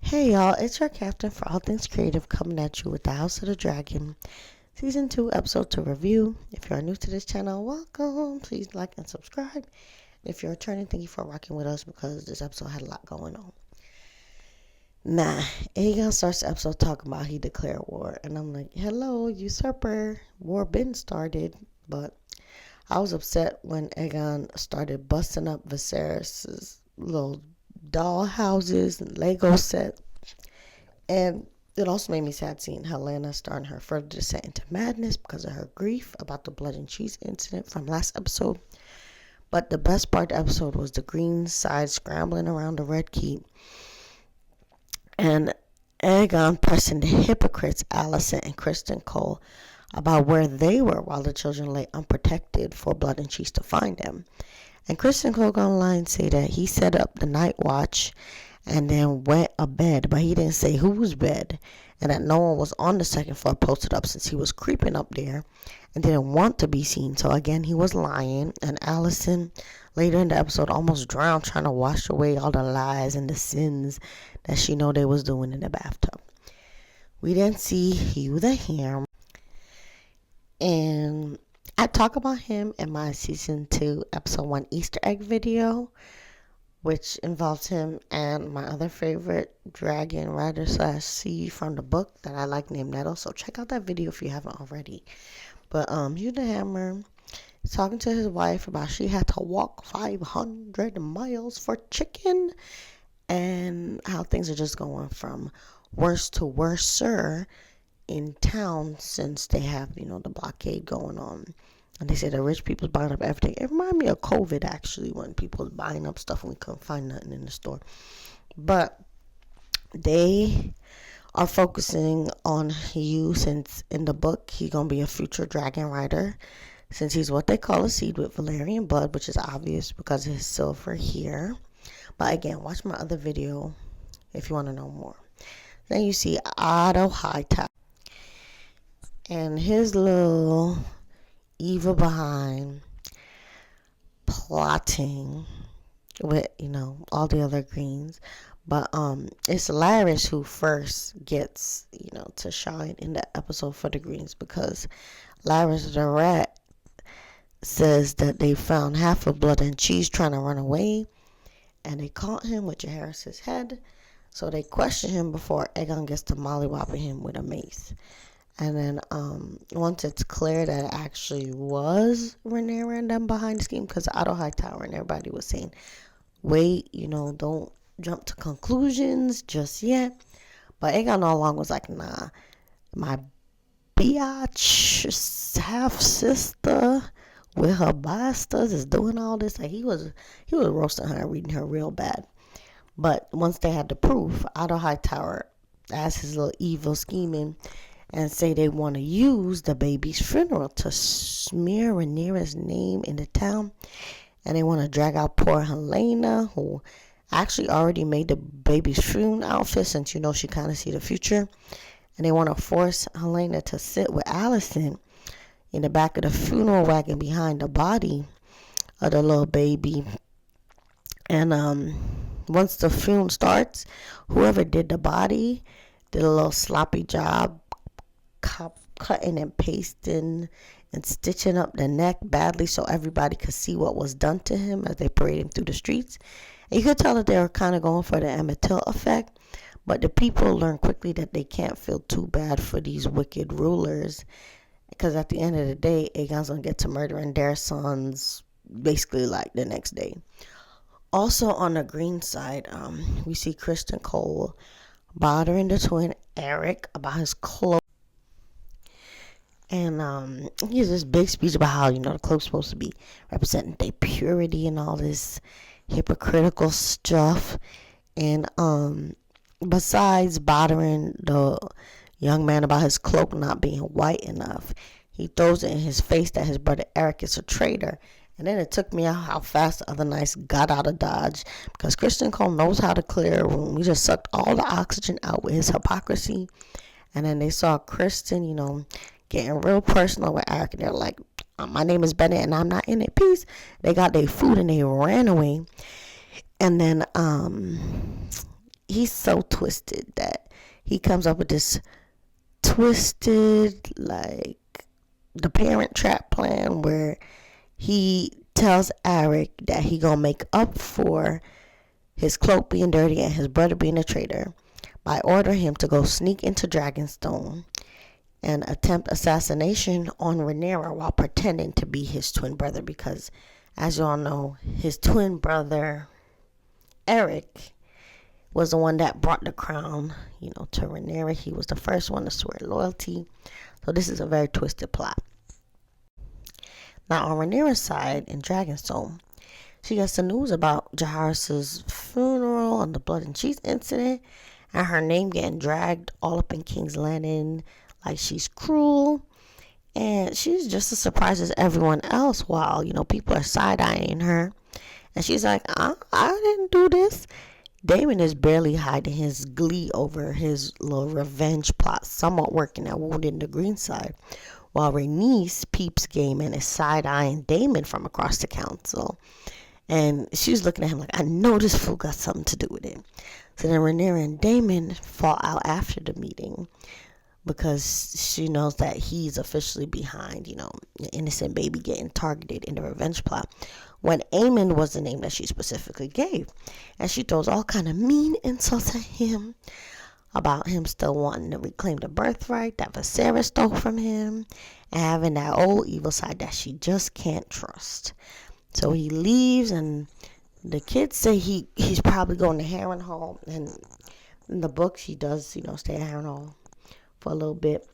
Hey y'all, it's your captain for all things creative coming at you with the House of the Dragon Season 2 episode to review. If you are new to this channel, welcome. Please like and subscribe. If you're returning, thank you for rocking with us because this episode had a lot going on. Nah, Aegon starts the episode talking about he declared war. And I'm like, hello, usurper. War been started. But I was upset when Aegon started busting up Viserys' little doll houses and Lego set. And it also made me sad seeing Helena starting her further descent into madness because of her grief about the blood and cheese incident from last episode. But the best part of the episode was the green side scrambling around the Red Keep and Aegon pressing the hypocrites Alicent and Kristen Cole about where they were while the children lay unprotected for blood and cheese to find them. And Kristen Cole got online say that he set up the night watch and then went a bed, but he didn't say whose bed, and that no one was on the second floor posted up since he was creeping up there and didn't want to be seen. So again, he was lying, and Allison later in the episode almost drowned trying to wash away all the lies and the sins that she know they was doing in the bathtub. We didn't see Hugh the Ham, and I talk about him in my season 2 episode 1 Easter egg video, which involves him and my other favorite dragon rider / C from the book that I like named Nettle. So check out that video if you haven't already. But Hugh the Hammer is talking to his wife about she had to walk 500 miles for chicken and how things are just going from worse to worser in town since they have, the blockade going on. And they say the rich people's buying up everything. It reminded me of COVID, actually, when people was buying up stuff and we couldn't find nothing in the store. But they are focusing on Hugh since in the book he's going to be a future dragon rider, since he's what they call a seed with Valyrian blood, which is obvious because of his silver here. But again, watch my other video if you want to know more. Then you see Otto Hightower and his little evil behind plotting with all the other greens, but it's Larys who first gets to shine in the episode for the greens, because Larys the rat says that they found half of blood and cheese trying to run away, and they caught him with Jaehaerys' head, so they question him before Aegon gets to mollywhopping him with a mace. And then once it's clear that it actually was Rhaenyra and them behind the scheme, because Otto Hightower and everybody was saying, wait, don't jump to conclusions just yet. But Aegon all along was like, nah, my biatch half-sister with her bastards is doing all this. Like he was roasting her and reading her real bad. But once they had the proof, Otto Hightower, as his little evil scheming, and say they want to use the baby's funeral to smear Rhaenyra's name in the town. And they want to drag out poor Helena, who actually already made the baby's funeral outfit, since she kind of see the future. And they want to force Helena to sit with Alicent in the back of the funeral wagon behind the body of the little baby. And once the funeral starts, whoever did the body did a little sloppy job cutting and pasting and stitching up the neck badly so everybody could see what was done to him as they paraded him through the streets. And you could tell that they were kind of going for the Emmett Till effect, but the people learned quickly that they can't feel too bad for these wicked rulers, because at the end of the day, Aegon's going to get to murdering their sons basically like the next day. Also on the green side, we see Kristen Cole bothering the twin Eric about his clothes. And he has this big speech about how, the cloak's supposed to be representing their purity and all this hypocritical stuff. And besides bothering the young man about his cloak not being white enough, he throws it in his face that his brother Eric is a traitor. And then it took me out how fast the other knights got out of Dodge, because Kristen Cole knows how to clear a room. He just sucked all the oxygen out with his hypocrisy. And then they saw Kristen, getting real personal with Eric, and they're like, my name is Bennett and I'm not in it, peace. They got their food and they ran away. And then he's so twisted that he comes up with this twisted, like, the Parent Trap plan, where he tells Eric that he gonna make up for his cloak being dirty and his brother being a traitor by ordering him to go sneak into Dragonstone and attempt assassination on Rhaenyra while pretending to be his twin brother, because, as you all know, his twin brother Eric was the one that brought the crown, to Rhaenyra. He was the first one to swear loyalty. So this is a very twisted plot. Now, on Rhaenyra's side in Dragonstone, she gets the news about Jaehaerys's funeral and the blood and cheese incident, and her name getting dragged all up in King's Landing like she's cruel. And she's just as surprised as everyone else while, people are side-eyeing her. And she's like, I didn't do this. Daemon is barely hiding his glee over his little revenge plot somewhat working at Wounded the Green Side, while Rhaenys peeps game and is side-eyeing Daemon from across the council. And she's looking at him like, I know this fool got something to do with it. So then Rhaenyra and Daemon fall out after the meeting because she knows that he's officially behind, the innocent baby getting targeted in the revenge plot, when Aemon was the name that she specifically gave. And she throws all kind of mean insults at him about him still wanting to reclaim the birthright that Viserys stole from him and having that old evil side that she just can't trust. So he leaves, and the kids say he's probably going to Harrenhal. And in the books, he does, stay at Harrenhal for a little bit.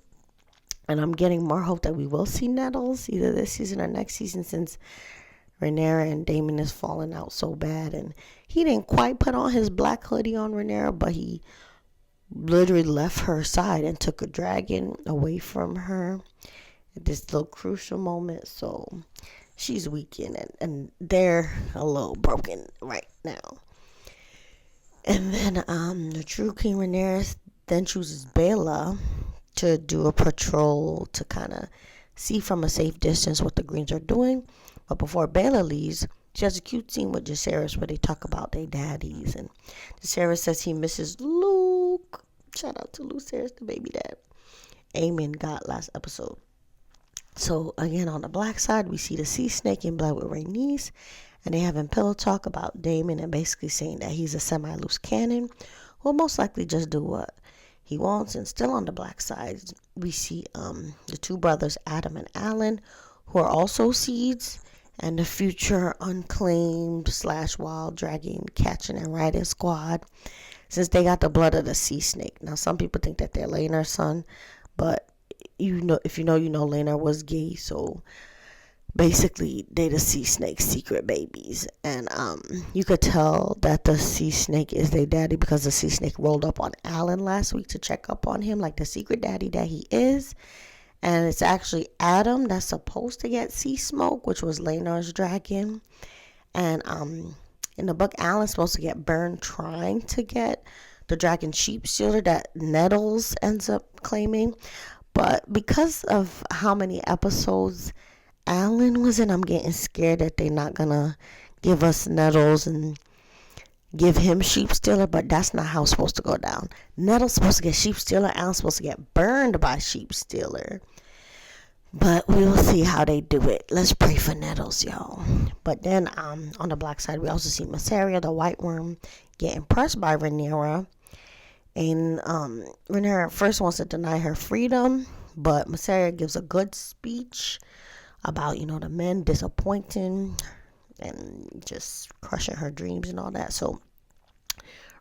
And I'm getting more hope that we will see Nettles either this season or next season, since Rhaenyra and Daemon is falling out so bad. And he didn't quite put on his black hoodie on Rhaenyra, but he literally left her side and took a dragon away from her at this little crucial moment. So she's weakened, and they're a little broken right now. And then the true King Rhaenyra then chooses Baela to do a patrol to kind of see from a safe distance what the Greens are doing. But before Baela leaves, she has a cute scene with Jacaerys where they talk about their daddies. And Jacaerys says he misses Luke. Shout out to Lucerys, the baby dad Aemon got last episode. So again, on the black side, we see the sea snake in blood with Rhaenys, and they having pillow talk about Daemon and basically saying that he's a semi-loose cannon who will most likely just do what he wants. And still on the black side, we see the two brothers Adam and Alan, who are also seeds, and the future unclaimed / wild dragon catching and riding squad, since they got the blood of the sea snake. Now, some people think that they're Laena's son, but if you know, Laena was gay, so basically they the sea snake's secret babies. And you could tell that the sea snake is their daddy because the sea snake rolled up on Alan last week to check up on him like the secret daddy that he is. And it's actually Adam that's supposed to get sea smoke, which was Laena's dragon. And in the book, Alan's supposed to get burned trying to get the dragon sheep stealer that Nettles ends up claiming. But because of how many episodes Alan was in, I'm getting scared that they're not gonna give us Nettles and give him sheep stealer. But that's not how it's supposed to go down. Nettles supposed to get sheep stealer. Alan's supposed to get burned by sheep stealer. But we will see how they do it. Let's pray for Nettles, y'all. But then on the black side, we also see Mysaria, the white worm, get impressed by Rhaenyra. And Rhaenyra first wants to deny her freedom, but Mysaria gives a good speech about, the men disappointing and just crushing her dreams and all that. So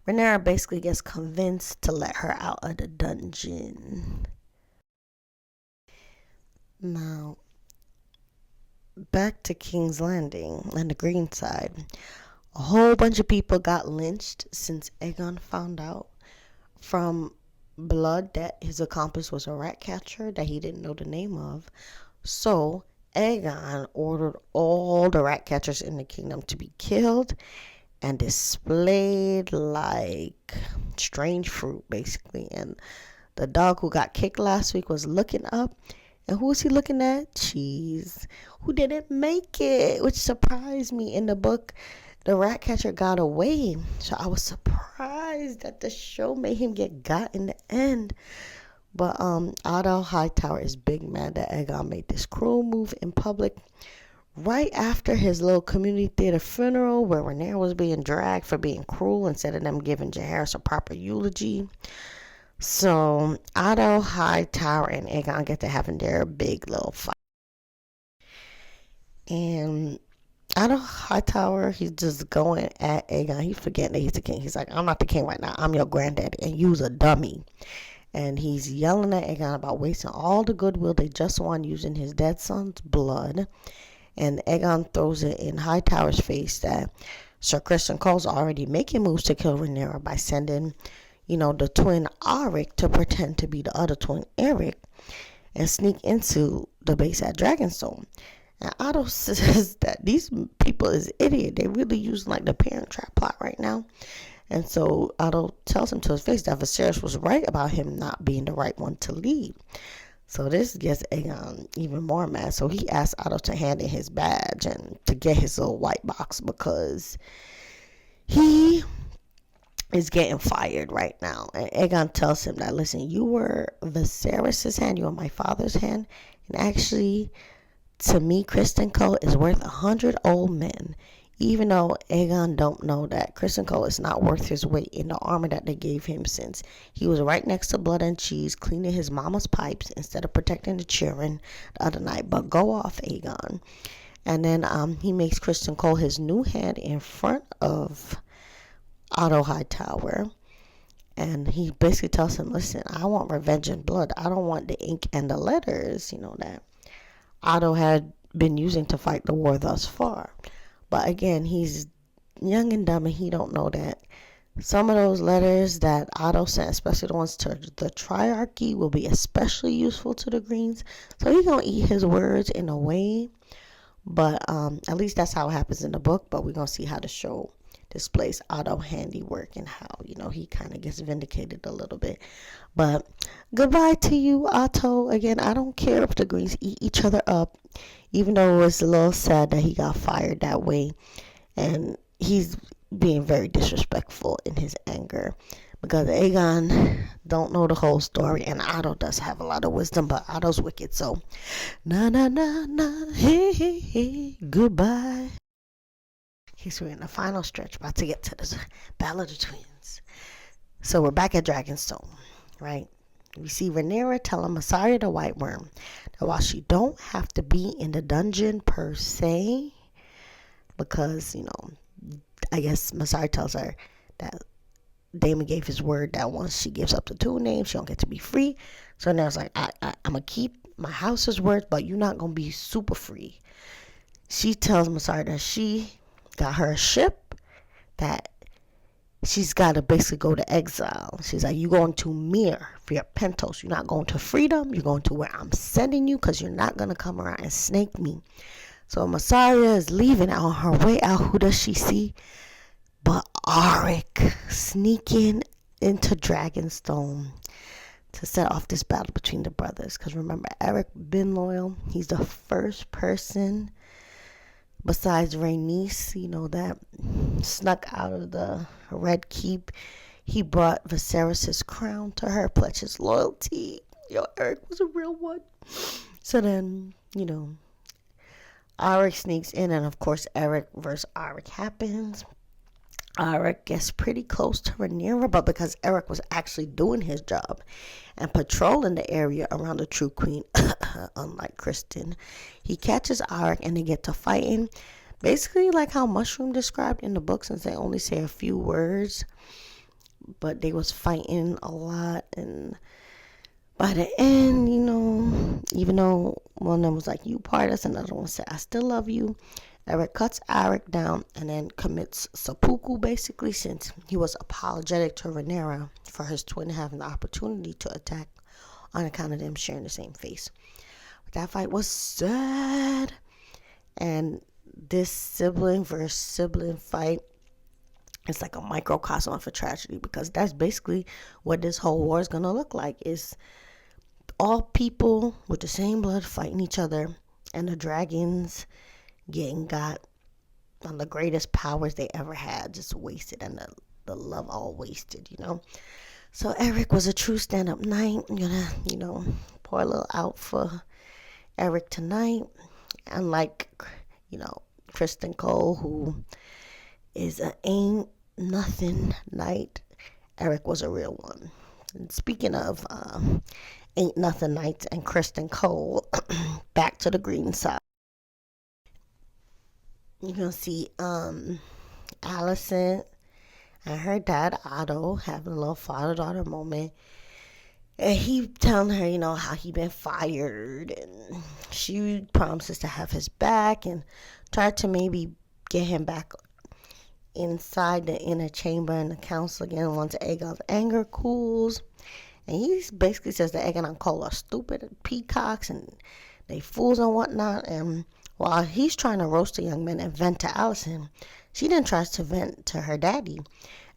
Rhaenyra basically gets convinced to let her out of the dungeon. Now, back to King's Landing and the green side. A whole bunch of people got lynched since Aegon found out from blood that his accomplice was a rat catcher that he didn't know the name of. So Aegon ordered all the rat catchers in the kingdom to be killed and displayed like strange fruit, basically. And the dog who got kicked last week was looking up. And who was he looking at? Cheese, who didn't make it, which surprised me. In the book, the rat catcher got away. So I was surprised that the show made him get got in the end. But Otto Hightower is big mad that Aegon made this cruel move in public right after his little community theater funeral where Rhaenyra was being dragged for being cruel instead of them giving Jaehaerys a proper eulogy. So Otto Hightower and Aegon get to having their big little fight. And Otto Hightower, he's just going at Aegon. He's forgetting that he's the king. He's like, I'm not the king right now. I'm your granddaddy, and you's a dummy. And he's yelling at Aegon about wasting all the goodwill they just won using his dead son's blood. And Aegon throws it in Hightower's face that Sir Criston Cole's already making moves to kill Rhaenyra by sending, the twin Auric to pretend to be the other twin Eric and sneak into the base at Dragonstone. And Otto says that these people is idiot. They really using like the Parent Trap plot right now. And so Otto tells him to his face that Viserys was right about him not being the right one to lead. So this gets Aegon even more mad. So he asks Otto to hand in his badge and to get his little white box because he is getting fired right now. And Aegon tells him that, listen, you were Viserys' hand, you were my father's hand. And actually, to me, Criston Cole is worth 100 old men. Even though Aegon don't know that Criston Cole is not worth his weight in the armor that they gave him, since he was right next to Blood and Cheese cleaning his mama's pipes instead of protecting the children the other night. But go off, Aegon. And then he makes Criston Cole his new hand in front of Otto Hightower. And he basically tells him, listen, I want revenge and blood. I don't want the ink and the letters, that Otto had been using to fight the war thus far. But again, he's young and dumb, and he don't know that some of those letters that Otto sent, especially the ones to the Triarchy, will be especially useful to the Greens. So he's going to eat his words in a way. But at least that's how it happens in the book. But we're going to see how the show displays Otto handiwork and how, he kind of gets vindicated a little bit. But goodbye to you, Otto. Again, I don't care if the Greens eat each other up, even though it was a little sad that he got fired that way. And he's being very disrespectful in his anger because Aegon don't know the whole story, and Otto does have a lot of wisdom, but Otto's wicked. So, na na na na, hey hey hey, goodbye. Okay, so we're in the final stretch, about to get to the Battle of the Twins. So we're back at Dragonstone, right? We see Rhaenyra telling Mysaria the White Worm that while she don't have to be in the dungeon per se, because, I guess Mysaria tells her that Daemon gave his word that once she gives up the two names, she don't get to be free. So now it's like, I'm going to keep my house's word, but you're not going to be super free. She tells Mysaria that she got her a ship that she's got to basically go to exile. She's like, you're going to Mir for your Pentos. You're not going to freedom. You're going to where I'm sending you because you're not going to come around and snake me. So Mysaria is leaving. On her way out, who does she see? But Auric sneaking into Dragonstone to set off this battle between the brothers. Because remember, Eric been loyal. He's the first person besides Rhaenys, that snuck out of the Red Keep. He brought Viserys' crown to her, pledged his loyalty. Eric was a real one. So then, Auric sneaks in, and of course, Eric versus Auric happens. Auric gets pretty close to Rhaenyra, but because Eric was actually doing his job and patrolling the area around the True Queen, unlike Criston, he catches Auric and they get to fighting. Basically like how Mushroom described in the book, since they only say a few words, but they was fighting a lot. And by the end, even though one of them was like, you part us, another one said, I still love you, Eric cuts Auric down and then commits seppuku, basically, since he was apologetic to Rhaenyra for his twin having the opportunity to attack on account of them sharing the same face. But that fight was sad. And this sibling versus sibling fight is like a microcosm of a tragedy, because that's basically what this whole war is going to look like, is all people with the same blood fighting each other, and the dragons getting got on the greatest powers they ever had just wasted, and the love all wasted, you know. So Eric was a true stand-up night. I'm gonna, pour a little out for Eric tonight. Unlike, Kristen Cole, who is a ain't nothing night, Eric was a real one. And speaking of ain't nothing nights and Kristen Cole, back to the green side. You're gonna see Allison and her dad Otto having a little father-daughter moment. And he telling her, how he been fired, and she promises to have his back and try to maybe get him back inside the inner chamber in the council again once Aegon's anger cools. And he basically says that Aegon and Cole are stupid peacocks and they fools and whatnot. And while he's trying to roast the young men and vent to Allison, she then tries to vent to her daddy.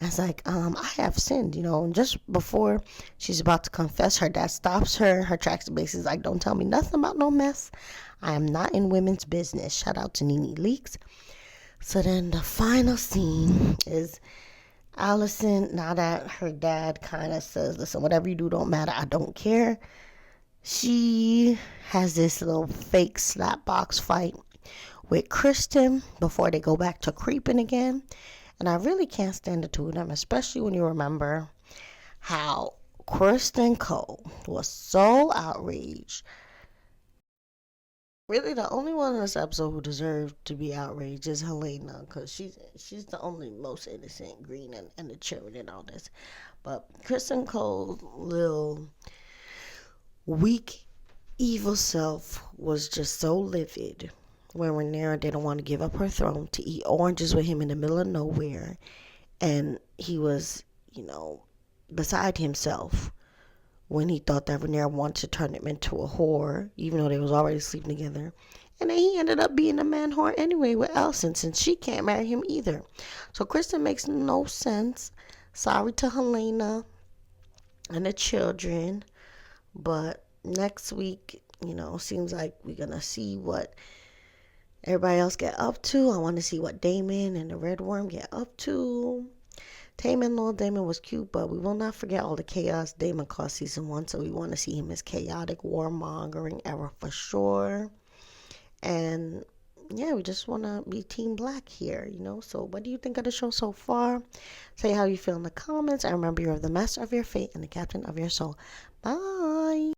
And it's like, I have sinned, and just before she's about to confess, her dad stops her in her tracks. Basically like, don't tell me nothing about no mess. I am not in women's business. Shout out to Nene Leakes. So then the final scene is Allison, now that her dad kind of says, listen, whatever you do don't matter, I don't care. She has this little fake slap box fight with Kristen before they go back to creeping again. And I really can't stand the two of them, especially when you remember how Kristen Cole was so outraged. Really, the only one in this episode who deserved to be outraged is Helena, because she's the only most innocent green and the children and all this. But Kristen Cole's little weak, evil self was just so livid when Rhaenyra didn't want to give up her throne to eat oranges with him in the middle of nowhere. And he was, beside himself when he thought that Rhaenyra wanted to turn him into a whore, even though they was already sleeping together. And then he ended up being a man whore anyway with Alicent, since she can't marry him either. So Kristen makes no sense. Sorry to Helena and the children. But next week, seems like we're going to see what everybody else get up to. I want to see what Daemon and the Red Worm get up to. Lord Daemon was cute, but we will not forget all the chaos Daemon caused season 1, so we want to see him as chaotic, warmongering ever for sure. And yeah, we just want to be Team Black here, So what do you think of the show so far? Say how you feel in the comments. And remember, you're the master of your fate and the captain of your soul. Bye.